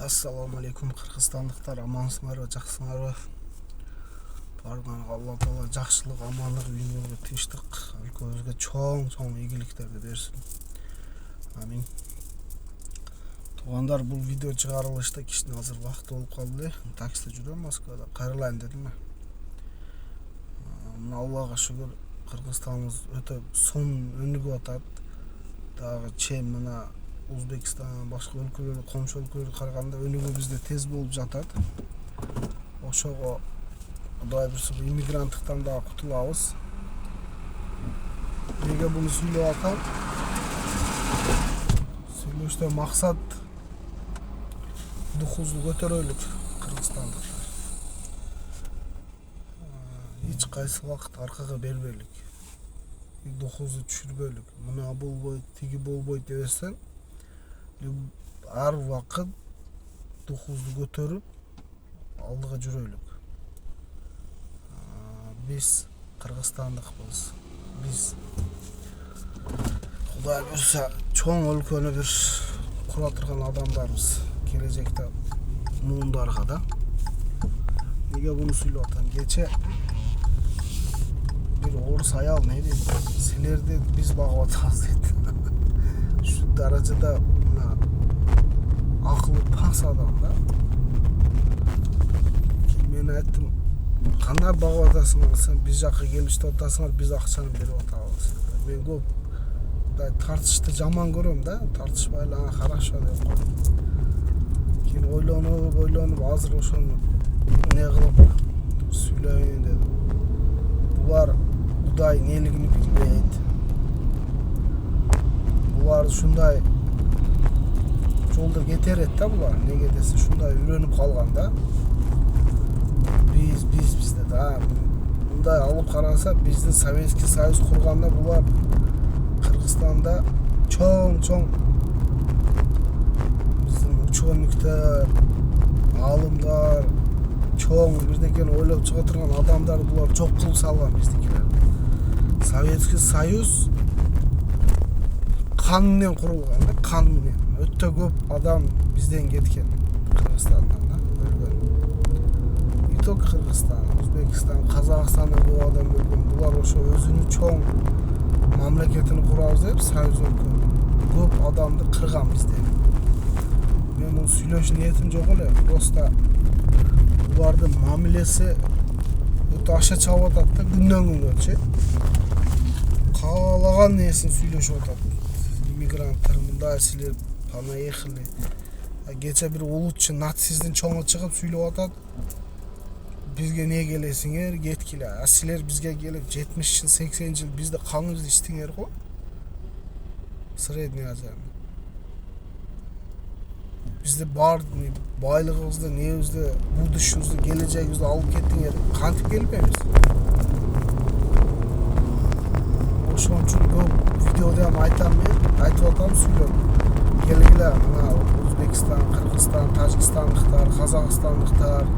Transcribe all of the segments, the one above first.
Assalamu alaikum Kırgızstandықтар, амансыңарбы, жаксыңарбы? Баарыңарга Алла Таала жакшылык, амандык, үйүңөргө тынчтык, өлкөбүзгө чоң ийгиликтерди берсин. Амин. Туугандар, бул видео чыгарылышта кичине азыр вакыт болуп калды. Таксиде жүрөм Москвада. Кайрылайын дедим. Мына Аллага шүгүр, Кыргызстаныбыз өтө сонун өнүгүп атат. Дагы чейин мына Өзбекстан, башка өлкөлөр, комшу өлкөлөргө караганда өнүгүү бизде тез болуп жатат. Ошого Кудай буйрса иммигранттыктан дагы кутулабыз. Неге буну сүйлөп атам? Сүйлөштө максат духубузду көтөрөлүк, кыргызстандыктар. Эч кайсы вакыт аркага бербейлик. Духубузду түшүрбөйлүк. Мына болбойт, тиги болбойт дебестен, ар вакыт духубузду көтөрүп алдыга жүрөлүк. Биз кыргызстандыкпыз. Биз Кудай буйрса чоң өлкөнү бир кура турган адамдарбыз. Келечекте муундарга да. Неге буну сүйлөп атам? Кече бир орус аял не дейт? Силерди биз багып атабыз дейт. Şu darajada akıllı pas adam da. Men ayттым, кандай багып атасыңар, сен биз жакка келип иштеп атасыңар, биз акчаны берип атабыз. Мен көп тартышты жаман көрөм да, тартышпай эле хорошо деп койдум. Кийин ойлонуп, азыр ошону не кылып сүйлөйүн дедим. Булар Кудай нелигини билбейт. Булар ушундай жолдо кетерет да булар. Неге десе, ушундай үйрөнүп калган да. Бизде да. Мындай алып караса, биздин Советский Союз курганда булар Кыргызстанда чоң биздин ученыктар, алымдар, чоң бирдекени ойлоп чыга турган адамдар булар жок кылып салган биздикилер. Советский Союз кан менен курулган да, кан менен. Өтө көп адам бизден кеткен, Кыргызстандан да, өлгөн. Не только Кыргызстан, Өзбекстан, Казакстандан көп адам өлгөн. Булар ошо өзүнүн чоң мамлекетин курабыз деп, Союз өлкөнү көп адамды кырган бизден. Мен муну сүйлөшүн ниетим жок эле, просто булардын мамилеси өтө аша чабып атат да, күндөн күнгөчү. Каалаган нерсин сүйлөшүп атат. Иммигранттар мындай силер понаехали. Кече бир улутчу нацисттин чоңу чыгып сүйлөп атат. Бизге не келесиңер, кеткиле. Силер бизге келип 70 жыл, 80 жыл бизде каныбызды ичтиңер го. Средний Азия. Бизде бар байлыгыбызды, небизди, будущебизди, келечегибизди алып кеттиңер. Кантип келбейбиз? Ошон үчүн көп видеода айтам мен, айтып атам сүйлөп. Келгиле, мына Өзбекстан, Кыргызстан, Тажикстандыктар, Казакстандыктар,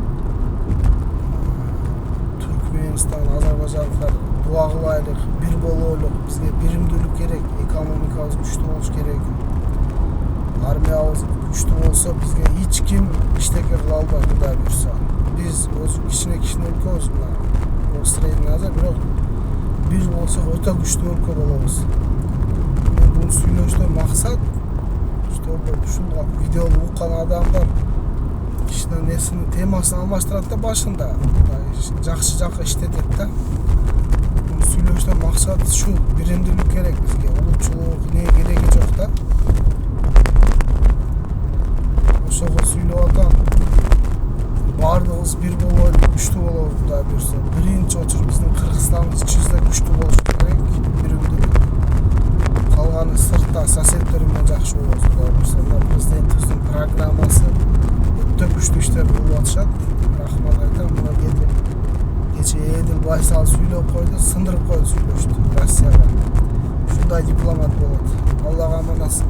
Түркменстан, Азербайжандыктар дуа кылайлык, бир болойлук, бизге биримдүүлүк керек, экономикабыз күчтүү болуш керек. Армиябыз күчтүү болсо, бизге эч ким иштеке кыла албайт, Кудай буйрса. Биз өз кичине өлкөбүз, мына Средний Азия, бирок бир болсо өтө күчтүү өлкө болобуз. Мен буну сүйлөштөн максат, чтобы ушул видеону уккан адамдар кичине нерсинин темасын алмаштырат да башында. Жакшы жакка иштетет да. Буну сүйлөштөн максат ушу, биримдүүлүк керек бизге, улутчулук не кереги жок да. Ошого сүйлөп атам. Бардыгыбыз бир болойлук, күчтүү болобуз, Кудай буйрса. Биринчи очур биздин Кыргызстаныбыз ичибизде күчтүү болуш керек, биримдүүлүк. Калганы сыртта соседдер менен жакшы болобуз, Кудай буйрса. Президентибиздин программасы өтө күчтүү иштер болуп атышат. Рахмат айтам, мына кече Эдил Байсал сүйлөп койду, сындырып койду сүйлөштү Россияга. Ушундай дипломат болот. Аллага аманат.